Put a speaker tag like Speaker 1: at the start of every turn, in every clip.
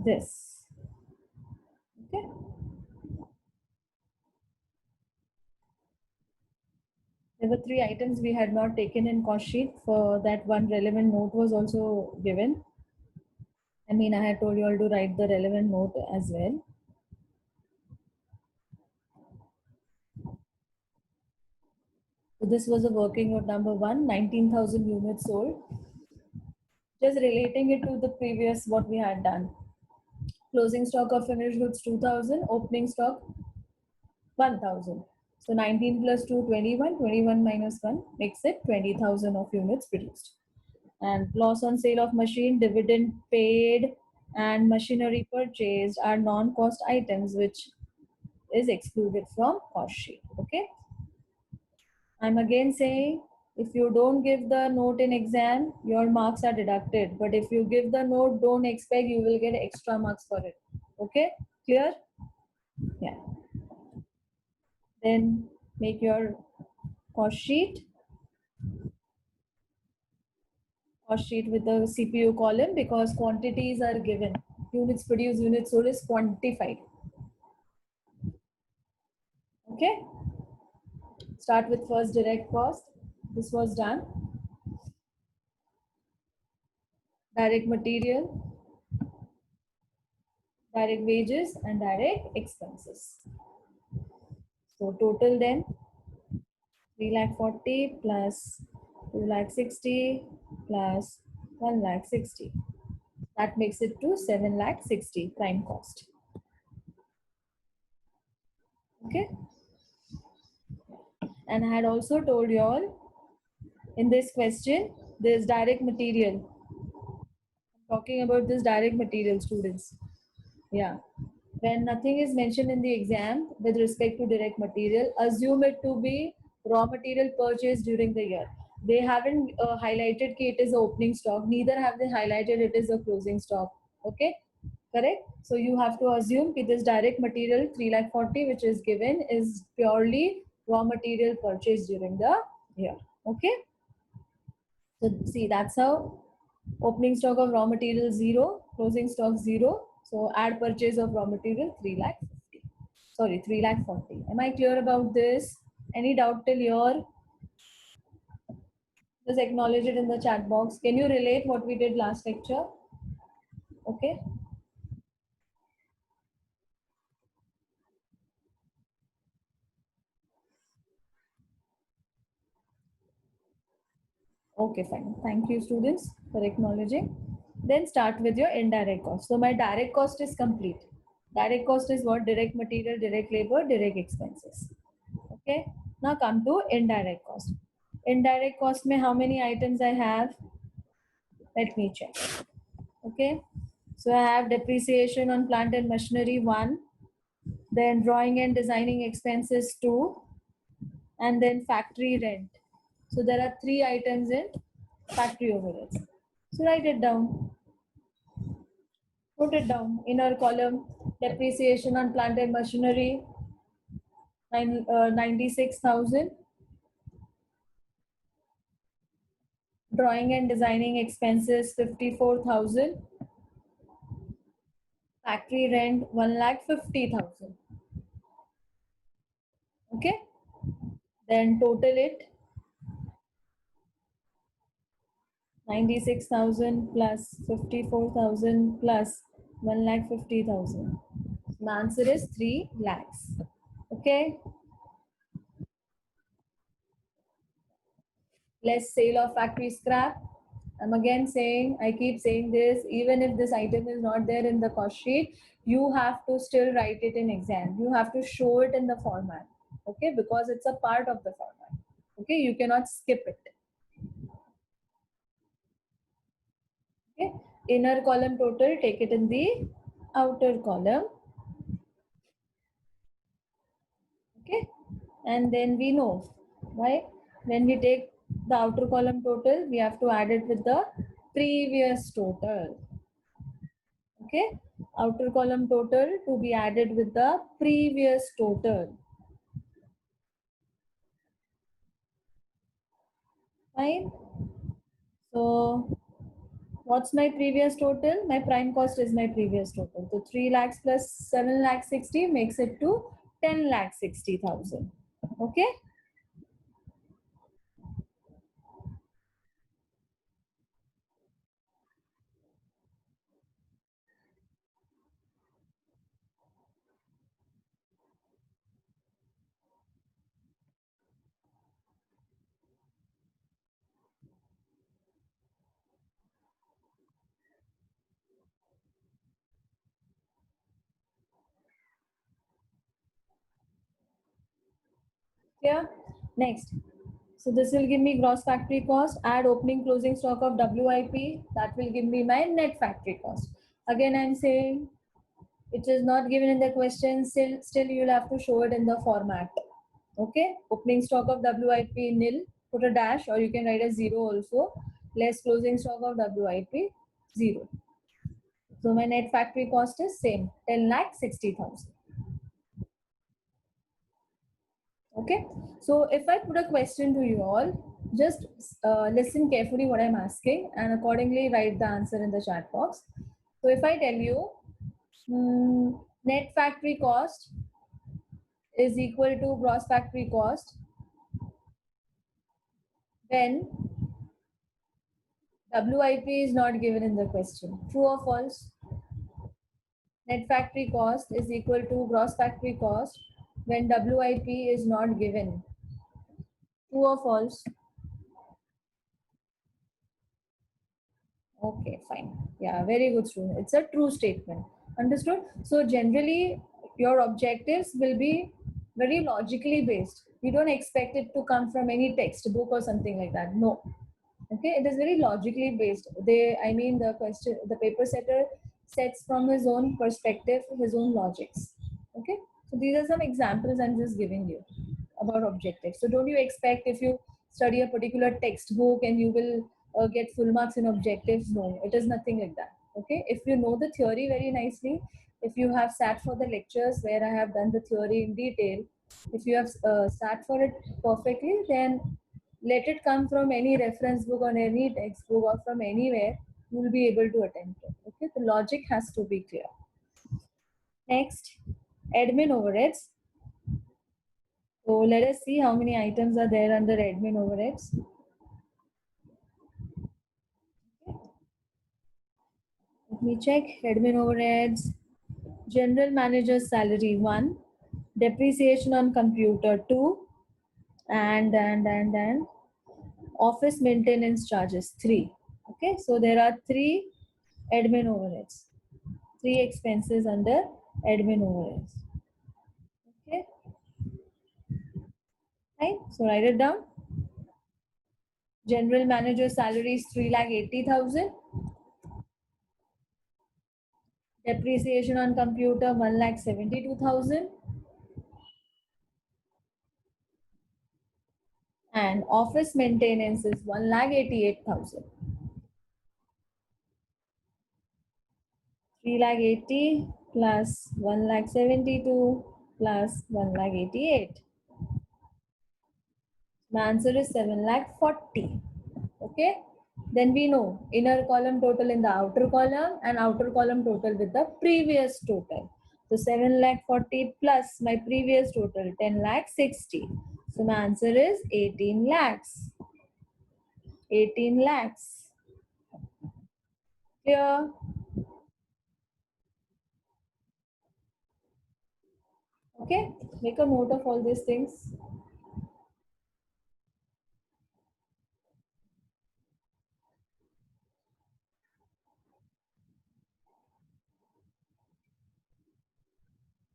Speaker 1: this. Okay. There were 3 items we had not taken in cost sheet. For that, one relevant note was also given. I mean, I had told you all to write the relevant note as well. So this was a working note number 1, 19,000 units sold. Just relating it to the previous what we had done. Closing stock of finished goods 2,000, opening stock 1,000. So 19 plus 2, 21, 21 minus 1 makes it 20,000 of units produced. And loss on sale of machine, dividend paid, and machinery purchased are non-cost items which is excluded from cost sheet. Okay. I'm again saying, if you don't give the note in exam, your marks are deducted. But if you give the note, don't expect you will get extra marks for it. Okay, clear? Yeah. Then make your cost sheet with the CPU column, because quantities are given. Units produced, units sold is quantified. Okay. Start with first direct cost. This was done. Direct material, direct wages, and direct expenses. So total then 3,40,000 plus 2,60,000 plus 1,60,000. That makes it to 7,60,000 prime cost. Okay. And I had also told you all in this question, there's direct material. I'm talking about this direct material, students. Yeah. When nothing is mentioned in the exam with respect to direct material, assume it to be raw material purchased during the year. They haven't highlighted it is opening stock, neither have they highlighted it is a closing stock. Okay, correct? So you have to assume it is direct material 3,40,000 which is given is purely raw material purchased during the year. Okay, so see, that's how opening stock of raw material 0, closing stock 0. So add purchase of raw material 3,50,000. Sorry, 3,40,000. Am I clear about this? Any doubt till here? Just acknowledge it in the chat box. Can you relate what we did last lecture? Okay. Okay, fine. Thank you, students, for acknowledging. Then start with your indirect cost. So my direct cost is complete. Direct cost is what? Direct material, direct labor, direct expenses. Okay. Now come to indirect cost. Indirect cost mein how many items I have? Let me check. Okay. So I have depreciation on plant and machinery 1, then drawing and designing expenses 2, and then factory rent. So there are 3 items in factory overheads. So write it down. Put it down. Inner column, depreciation on plant and machinery 96,000. Drawing and designing expenses 54,000. Factory rent 1,50,000. Okay. Then total it 96,000 plus 54,000 plus 1,50,000. The answer is 3 lakhs. Okay. Less sale of factory scrap. I'm again saying, I keep saying this, even if this item is not there in the cost sheet, you have to still write it in exam. You have to show it in the format. Okay, because it's a part of the format. Okay, you cannot skip it. Okay, inner column total, take it in the outer column. Okay, and then we know, right? When we take the outer column total, we have to add it with the previous total. Okay, outer column total to be added with the previous total. Fine. So What's my previous total? My prime cost is my previous total. So 3 lakhs plus 7 lakh 60 makes it to 10 lakh 60,000. Okay. Clear? Next. So this will give me gross factory cost, add opening closing stock of WIP. That will give me my net factory cost. Again, I'm saying it is not given in the question. Still you'll have to show it in the format. Okay. Opening stock of WIP nil, put a dash, or you can write a zero also. Less closing stock of WIP, zero. So my net factory cost is same, 10 lakh 60,000. Okay, so if I put a question to you all, just listen carefully what I'm asking and accordingly write the answer in the chat box. So if I tell you net factory cost is equal to gross factory cost when WIP is not given in the question, true or false? Net factory cost is equal to gross factory cost when WIP is not given, true or false? Okay, fine. Yeah, very good, student. It's a true statement. Understood? So generally, your objectives will be very logically based. You don't expect it to come from any textbook or something like that. No. Okay, it is very logically based. I mean, the paper setter sets from his own perspective, his own logics. Okay, so these are some examples I'm just giving you about objectives. So don't you expect if you study a particular textbook and you will get full marks in objectives? No, it is nothing like that. Okay, if you know the theory very nicely, if you have sat for the lectures where I have done the theory in detail, if you have sat for it perfectly, then let it come from any reference book or any textbook or from anywhere, you will be able to attempt it. Okay, the logic has to be clear. Next, admin overheads. So let us see how many items are there under admin overheads. Let me check. Admin overheads. General manager's salary 1. Depreciation on computer 2. And office maintenance charges 3. Okay, so there are 3 admin overheads. 3 expenses under admin overheads. Okay, right? So write it down. General manager salary is 3,80,000. Depreciation on computer 1,72,000. And office maintenance is 1,88,000. 3,80,000 plus 1,72,000 plus 1,88,000. The answer is 7,40,000. Okay. Then we know inner column total in the outer column and outer column total with the previous total. So 7,40,000 plus my previous total 10,60,000. So my answer is 18 lakhs. 18 lakhs. Clear? Okay. Make a note of all these things.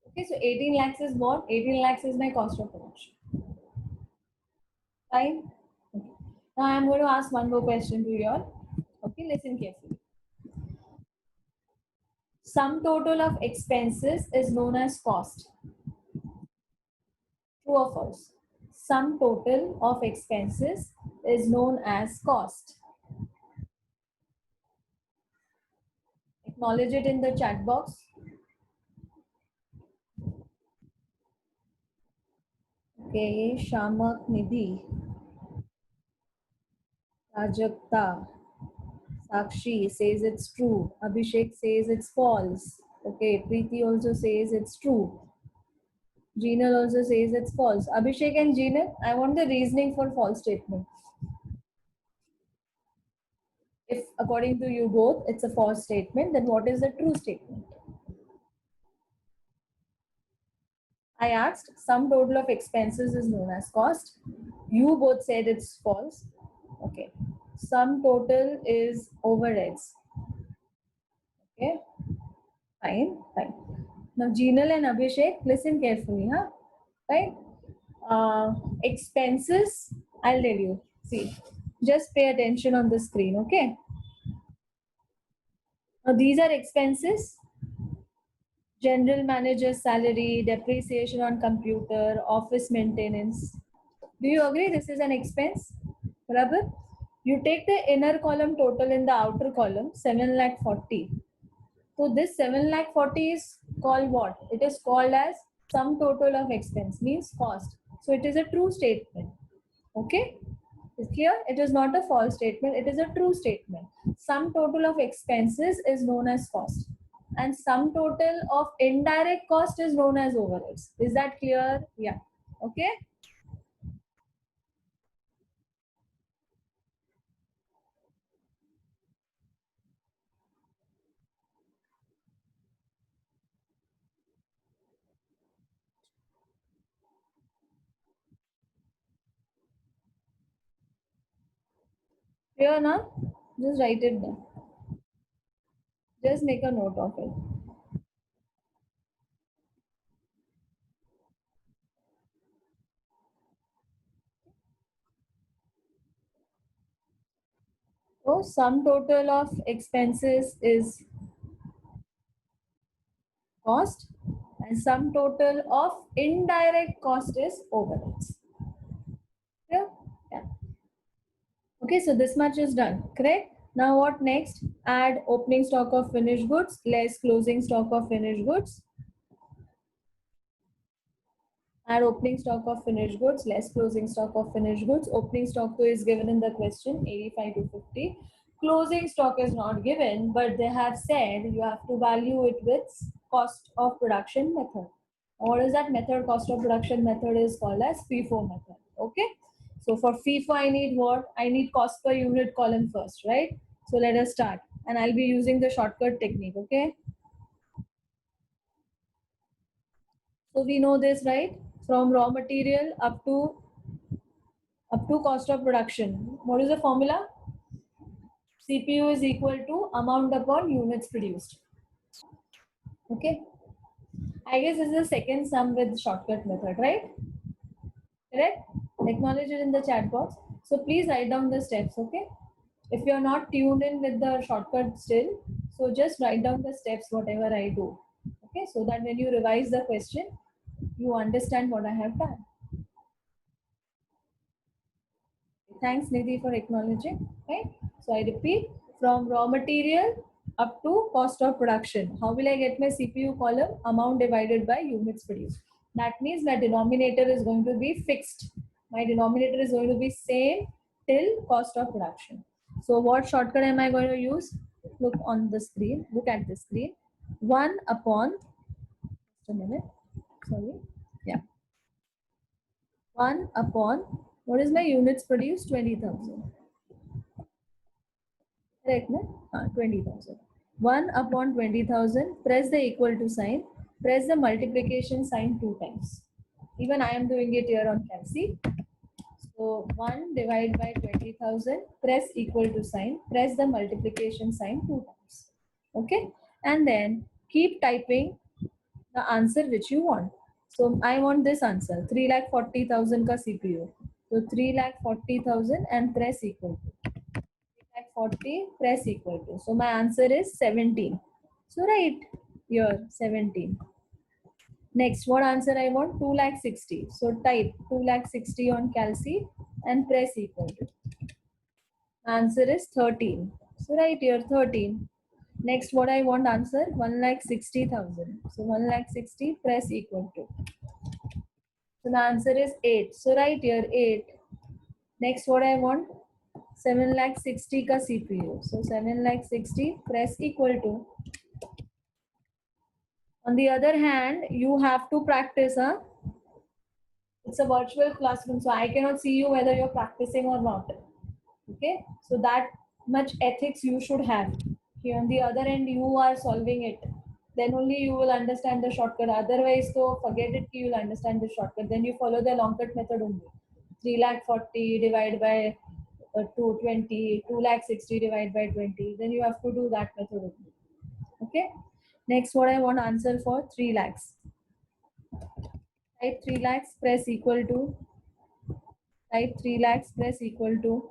Speaker 1: Okay, so 18 lakhs is what? 18 lakhs is my cost of production. Fine. Okay. Now I am going to ask one more question to you all. Okay, listen carefully. Sum total of expenses is known as cost. True or false? Sum total of expenses is known as cost. Acknowledge it in the chat box. Okay, Shamak Nidhi, Prajakta, Akshi says it's true. Abhishek says it's false. Okay, Preeti also says it's true. Jinal also says it's false. Abhishek and Jinal, I want the reasoning for false statement. If according to you both it's a false statement, then what is the true statement? I asked, sum total of expenses is known as cost. You both said it's false. Okay. Sum total is overheads. Okay. Fine. Fine. Now, Jinal and Abhishek, listen carefully, huh? Right? Expenses, I'll tell you. See, just pay attention on the screen, okay? Now, these are expenses. General manager's salary, depreciation on computer, office maintenance. Do you agree this is an expense? Barabar? You take the inner column total in the outer column, 7 lakh 40. So this 7 lakh 40 is called what? It is called as sum total of expense, means cost. So it is a true statement. Okay? Is clear? It is not a false statement, it is a true statement. Sum total of expenses is known as cost. And sum total of indirect cost is known as overheads. Is that clear? Yeah. Okay? Clear now? Just write it down. Just make a note of it. So sum total of expenses is cost and sum total of indirect cost is overheads. Yeah? Yeah. Okay, so this much is done, correct? Now what next? Add opening stock of finished goods less closing stock of finished goods. Add opening stock of finished goods less closing stock of finished goods. Opening stock is given in the question 85 to 50. Closing stock is not given, but they have said you have to value it with cost of production method. What is that method? Cost of production method is called as FIFO method. Okay. So for FIFO, I need what? I need cost per unit column first, right? So let us start. And I'll be using the shortcut technique. Okay. So we know this, right? From raw material up to cost of production. What is the formula? CPU is equal to amount upon units produced. Okay. I guess this is the second sum with shortcut method, right? Correct? Acknowledge it in the chat box. So please write down the steps, okay? If you're not tuned in with the shortcut still, so just write down the steps, whatever I do. Okay, so that when you revise the question, you understand what I have done. Thanks, Nidhi, for acknowledging. Right? So I repeat, from raw material up to cost of production. How will I get my CPU column? Amount divided by units produced. That means my denominator is going to be fixed. My denominator is going to be same till cost of production. So what shortcut am I going to use? Look on the screen. Look at the screen. 1 upon, just a minute. Sorry. Yeah. 1 upon, what is my units produced? 20,000. Correct, no? 20,000. 1 upon 20,000, press the equal to sign, press the multiplication sign 2 times. Even I am doing it here on CALC. So 1 divided by 20,000, press equal to sign, press the multiplication sign 2 times. Okay? And then keep typing the answer which you want. So I want this answer, 3,40,000 ka CPU. So 3,40,000 and press equal to. 40, press equal to. So my answer is 17. So write here 17. Next, what answer I want? 2,60,000. So type 2,60,000 on CALC and press equal to. Answer is 13. So write here 13. Next, what I want answer? 1,60,000. So 1,60,000, press equal to. So the answer is 8. So write here 8. Next, what I want? 7,60,000 का CPU. So 7,60,000 press equal to. On the other hand, you have to practice, huh? It's a virtual classroom, so I cannot see you whether you're practicing or not. Okay, so that much ethics you should have. Here on the other end, you are solving it. Then only you will understand the shortcut. Otherwise, so forget it. You will understand the shortcut. Then you follow the long cut method only. 3,40,000 divided by 220, 2,60,000 divided by 20. Then you have to do that method only. Okay. Next, what I want to answer for 3 lakhs. Type 3 lakhs, press equal to. Type 3 lakhs, press equal to.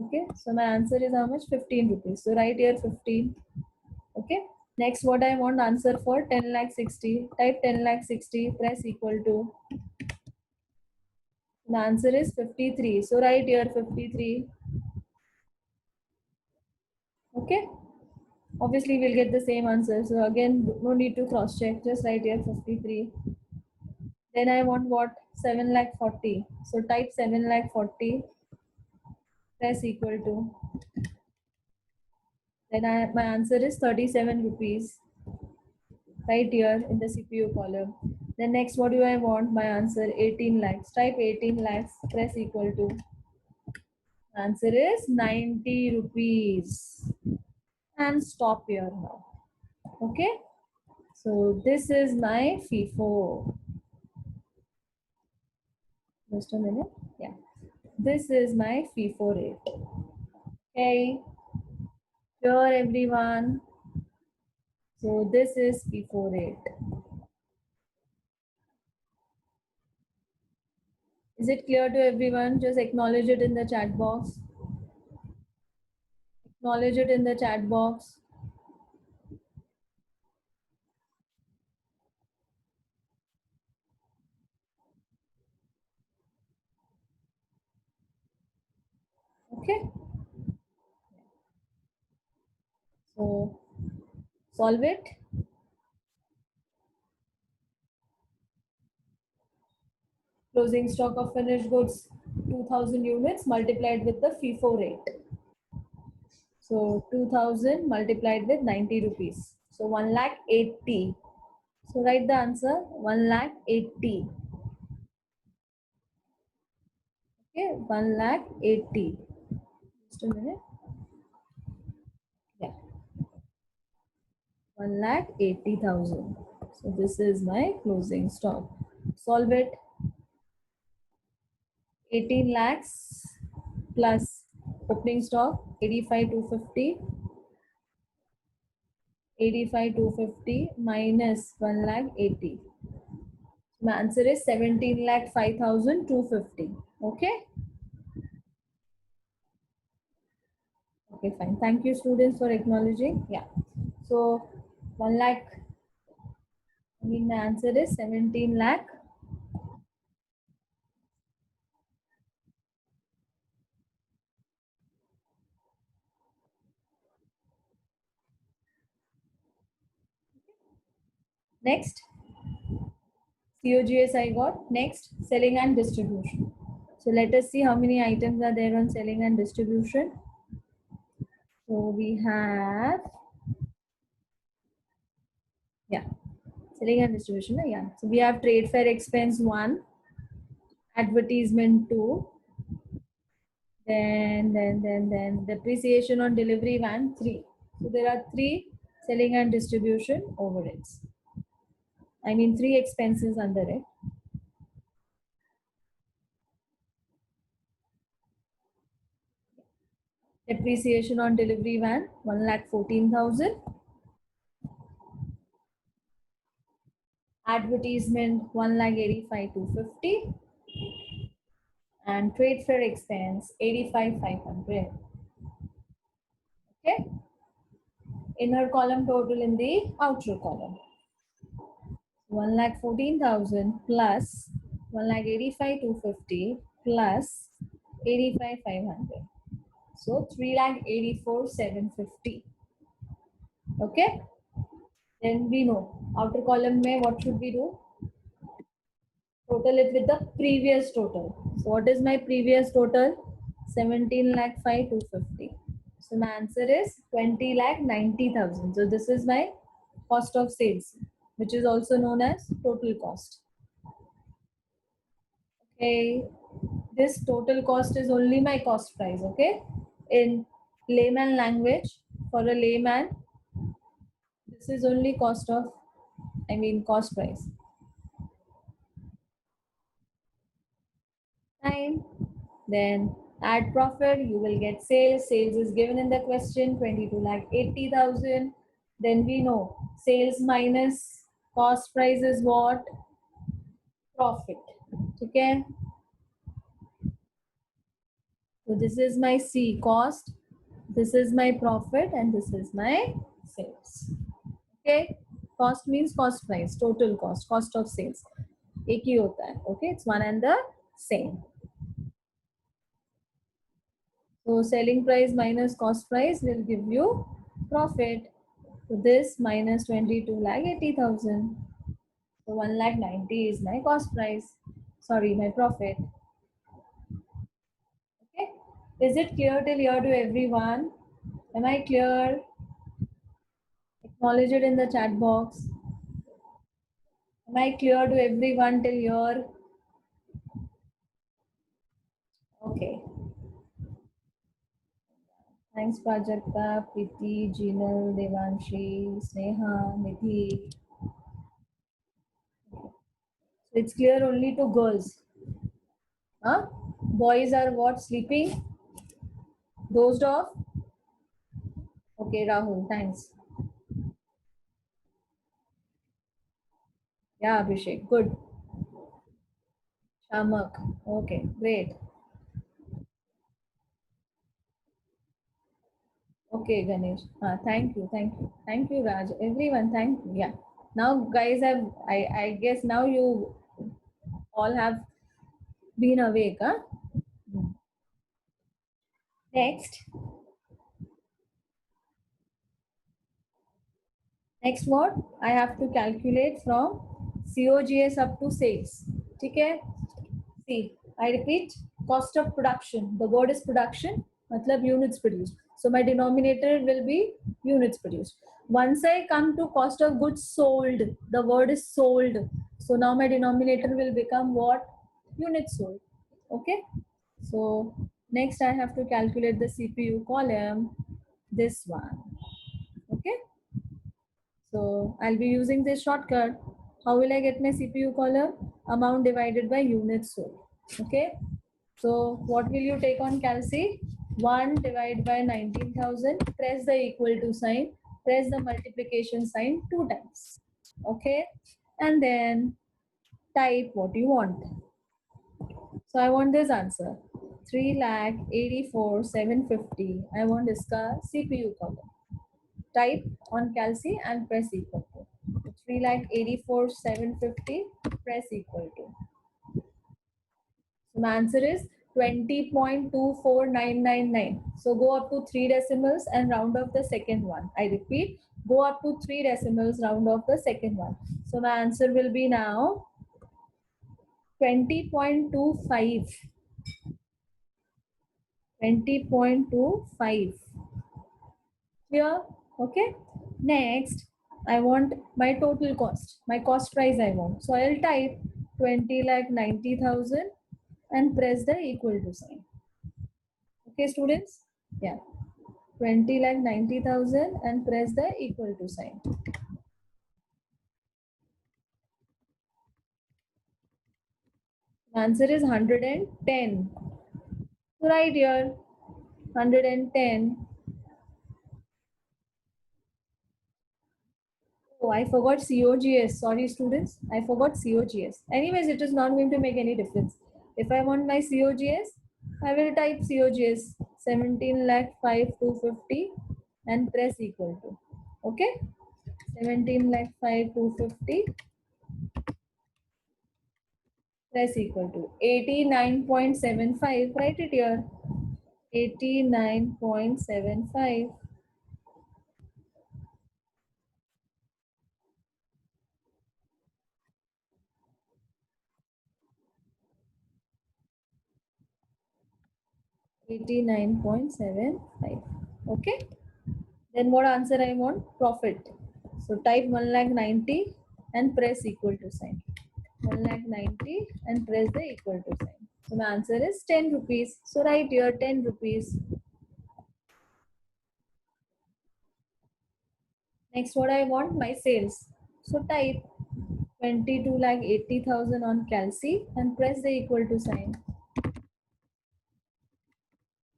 Speaker 1: Okay, so my answer is how much? 15 rupees. So write here 15. Okay, next what I want answer for 10,60,000. Type 10,60,000, press equal to. My answer is 53. So write here 53. Okay, obviously we'll get the same answer. So again, no need to cross check. Just write here 53. Then I want what? 7,40,000. So type 7,40,000, press equal to. Then my answer is 37 rupees. Right here in the CPU column. Then next, what do I want? My answer 18 lakhs. Type 18 lakhs, press equal to. Answer is 90 rupees. And stop here now. Okay. So this is my FIFO. Just a minute. Yeah. This is my FIFO rate. Okay. Here everyone. So this is FIFO rate. Is it clear to everyone? Just acknowledge it in the chat box. Acknowledge it in the chat box. Okay. So solve it. Closing stock of finished goods 2000 units multiplied with the FIFO rate. So 2000 multiplied with 90 rupees. So 1,80,000. So write the answer 1,80,000. Okay, 1,80,000. Just a minute. Yeah, 1,80,000. So this is my closing stock. Solve it. 18 lakhs plus opening stock 85,250. 85,250 minus 1,80,000. My answer is 17,05,250. Okay. Okay, fine. Thank you, students, for acknowledging. Yeah. So 1 lakh. My answer is 17 lakh. Next, COGS I got. Next, selling and distribution. So let us see how many items are there on selling and distribution. So we have, yeah, selling and distribution. Yeah. So we have trade fair expense 1, advertisement 2, then depreciation on delivery van 3. So there are 3 selling and distribution overheads. I mean 3 expenses under it. Depreciation on delivery van 1,14,000. Advertisement 1,85,250. And trade fair expense 85,500. Okay. Inner column total in the outer column. 1,14,000 plus 1,85,250 plus 85,500. So 3,84,750. Okay. Then we know outer column mein what should we do? Total it with the previous total. So what is my previous total? 17 lakh 5 250. So my answer is 20 lakh 90,000. So this is my cost of sales, which is also known as total cost. Okay, this total cost is only my cost price. Okay, in layman language, for a layman, this is only cost of, I mean cost price. Fine. Then add profit, you will get sales. Sales is given in the question, 22 lakh 80,000. Then we know sales minus cost price is what? Profit. Okay. So this is my C, cost. This is my profit and this is my sales. Okay. Cost means cost price, total cost, cost of sales. एक ही होता है. Okay. It's one and the same. So selling price minus cost price will give you profit. So this minus 22 lakh 80,000. So 1 lakh 90 is my cost price. Sorry, my profit. Okay. Is it clear till here to everyone? Am I clear? Acknowledge it in the chat box. Am I clear to everyone till here? Okay. Thanks, Prajakta, Priti, Jinal, Devanshi, Sneha, Nidhi. So it's clear only to girls. Huh? Boys are what? Sleeping? Dozed off? Okay, Rahul, thanks. Yeah, Abhishek, good. Shamak, okay, great. Okay, Ganesh. Thank you, Raj. Everyone, thank you. Yeah. Now, guys, I guess now you all have been awake, huh? Next, next what? I have to calculate from COGS up to sales. Okay? See, I repeat, cost of production. The word is production, matlab units produced. So my denominator will be units produced. Once I come to cost of goods sold, the word is sold. So now my denominator will become what? Units sold. Okay. So next I have to calculate the CPU column, this one. Okay. So I'll be using this shortcut. How will I get my CPU column? Amount divided by units sold. Okay. So what will you take on calci? 1 divided by 19,000. Press the equal to sign. Press the multiplication sign 2 times. Okay. And then type what you want. So I want this answer. 3,84,750. I want this CPU column. Type on calci and press equal to. 3,84,750. Press equal to. So my answer is 20.24999. So go up to 3 decimals and round off the second one. I repeat, go up to 3 decimals, round off the second one. So my answer will be now 20.25. 20.25. Clear? Okay. Next, I want my total cost, my cost price I want. So I'll type 20 lakh 90,000 and press the equal to sign. Okay, students? Yeah. 20 lakh 90,000 and press the equal to sign. Answer is 110. Right here, 110. Oh, I forgot COGS. Sorry, students. I forgot COGS. Anyways, it is not going to make any difference. If I want my COGS, I will type COGS 17 lakh 5 250 and press equal to. Okay? 17 lakh 5 250. Press equal to 89.75. Write it here. 89.75. 89.75. Okay. Then what answer I want? Profit. So type 1,90,000 and press equal to sign. 1,90,000 and press the equal to sign. So my answer is 10 rupees. So write here 10 rupees. Next, what I want? My sales. So type 22,80,000 on Calci and press the equal to sign.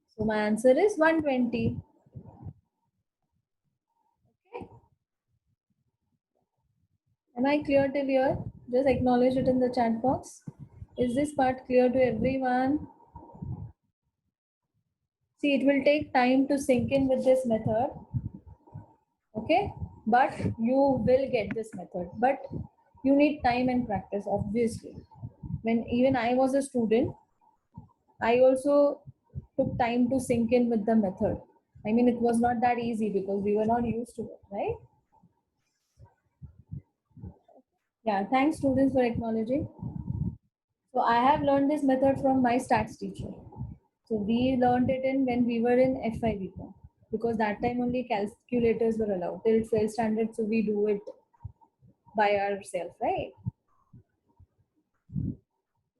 Speaker 1: So my answer is 120. Okay. Am I clear till here? Just acknowledge it in the chat box. Is this part clear to everyone? See, it will take time to sink in with this method. Okay, but you will get this method. But you need time and practice, obviously. When even I was a student, I also took time to sink in with the method. I mean, it was not that easy because we were not used to it, right? Yeah, thanks students for acknowledging. So I have learned this method from my stats teacher. So we learned it in when we were in F5 because that time only calculators were allowed till 12th standard. So we do it by ourselves, right?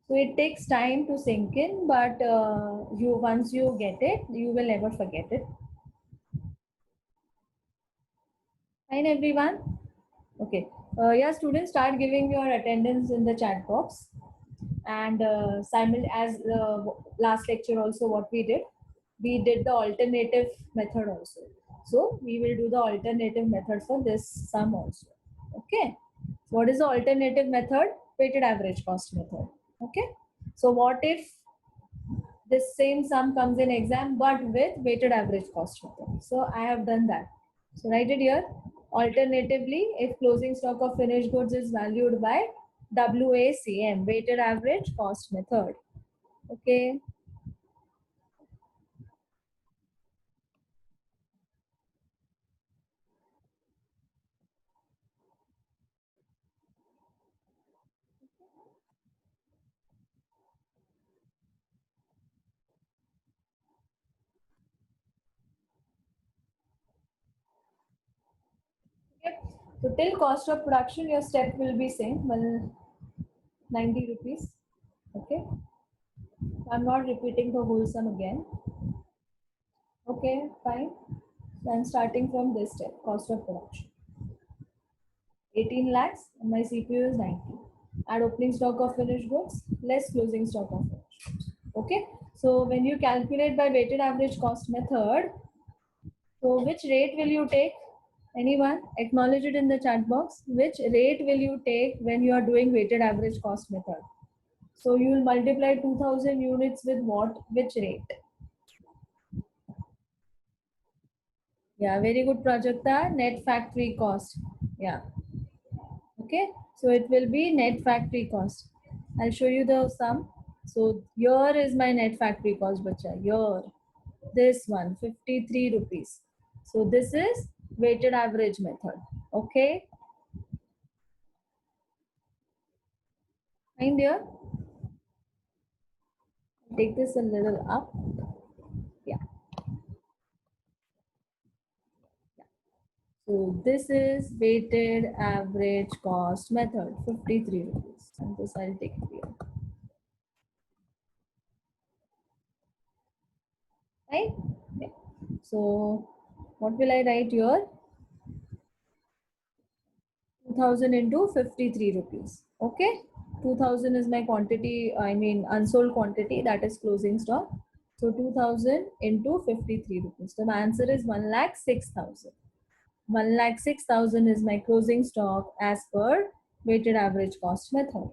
Speaker 1: So it takes time to sink in, but you once you get it, you will never forget it. Fine, everyone. Okay. Yeah, students, start giving your attendance in the chat box. And as last lecture also what we did the alternative method also. So we will do the alternative method for this sum also. Okay. What is the alternative method? Weighted average cost method. Okay. So what if this same sum comes in exam but with weighted average cost method? So I have done that. So write it here. Alternatively, if closing stock of finished goods is valued by WACM, weighted average cost method. Okay. Okay. So till cost of production, your step will be same, well, 90 rupees. Okay. I'm not repeating the whole sum again. Okay, fine. So I'm starting from this step, cost of production. 18 lakhs and my CPU is 90. Add opening stock of finished goods, less closing stock of finished goods. Okay. So when you calculate by weighted average cost method, so which rate will you take? Anyone? Acknowledge it in the chat box. Which rate will you take when you are doing weighted average cost method? So you will multiply 2000 units with what? Which rate? Yeah, very good, Prajakta. Net factory cost. Yeah. Okay. So it will be net factory cost. I'll show you the sum. So here is my net factory cost, bacha. Here. This one, 53 rupees. So this is weighted average method. Okay. Find here. Take this a little up. Yeah. So this is weighted average cost method, 53 rupees. And this I'll take here. Right? Yeah. So what will I write here? 2000 into 53 rupees. Okay. 2000 is my quantity, I mean unsold quantity, that is closing stock. So 2000 into 53 rupees. So my answer is 1,06,000. 1,06,000 is my closing stock as per weighted average cost method.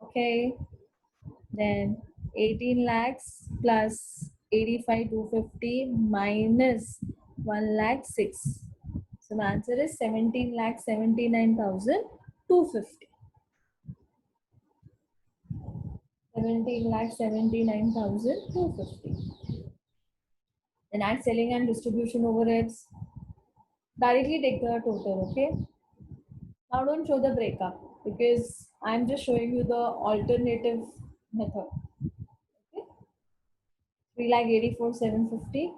Speaker 1: Okay. Then 18 lakhs plus 85,250 minus 1,06,000. So the answer is 17,79,250. 17,79,250. Then add selling and distribution overheads. Directly take the total, okay? Now don't show the breakup because I'm just showing you the alternative method. Okay? 3,84,750.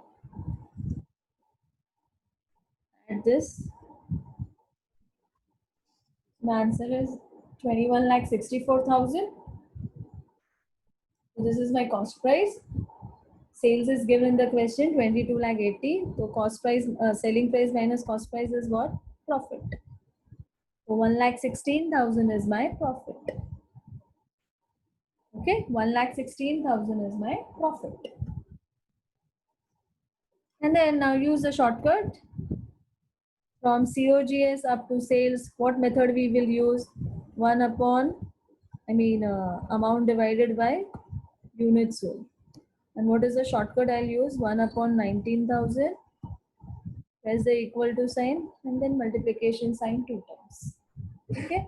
Speaker 1: Add this. My answer is 21,64,000. So this is my cost price. Sales is given in the question 22 lakh 80. So cost price, selling price minus cost price is what? Profit. So 1,16,000 is my profit. Okay, 1,16,000 is my profit. And then now use the shortcut from COGS up to sales. What method we will use? 1 upon, amount divided by units sold. And what is the shortcut I'll use? 1 upon 19,000. Press the equal to sign and then multiplication sign 2 times. Okay,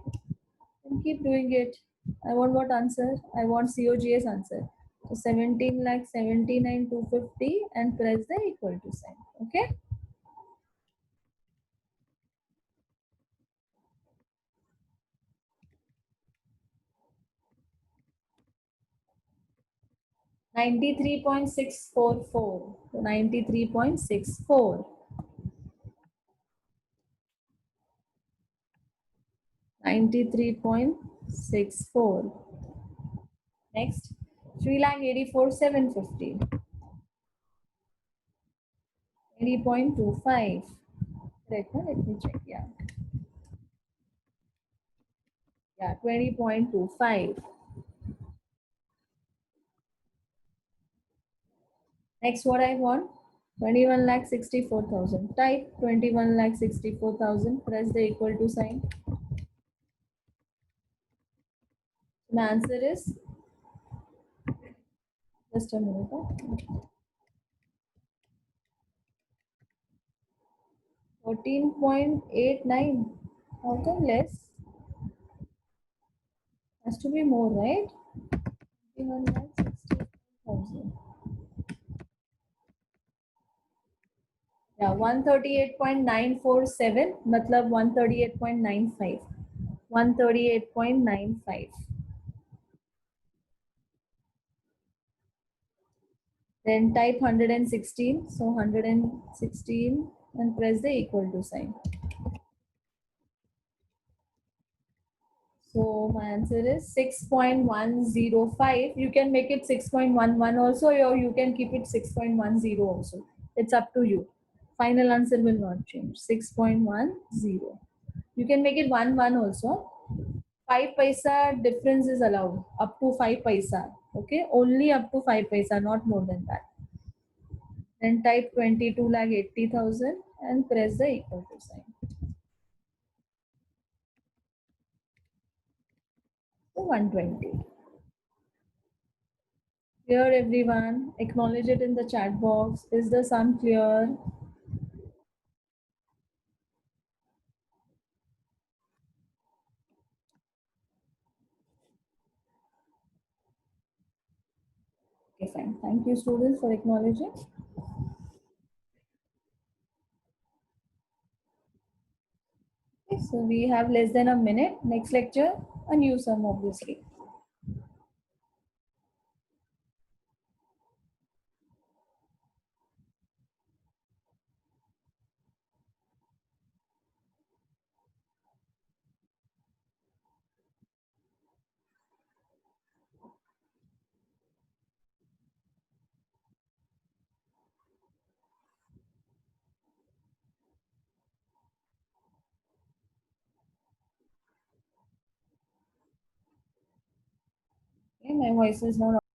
Speaker 1: and keep doing it. I want what answer? I want COGS answer. So 17,79,250 and press the equal to sign. Okay. 93.644. 93.64. 93.64. Next, 3,84,750. 20.25. Correct, huh? Let me check. Yeah. Yeah, 20.25. Next, what I want? 21,64,000. Type 21,64,000. Press the equal to sign. The answer is just a minute. 14.89. How come less? Has to be more, right? 21,64,000. Yeah, 138.947. Matlab 138.95. 138.95. Then type 116. So 116 and press the equal to sign. So my answer is 6.105. You can make it 6.11 also, or you can keep it 6.10 also. It's up to you. Final answer will not change. 6.10. You can make it 1 also. 5 paisa difference is allowed up to 5 paisa. Okay, only up to 5 paisa, not more than that. Then type 22,80,000 and press the equal to sign. So 120. Clear everyone. Acknowledge it in the chat box. Is the sum clear? Okay, fine. Thank you, students, for acknowledging. Okay, so we have less than a minute. Next lecture, a new sum, obviously. Okay, my voice is not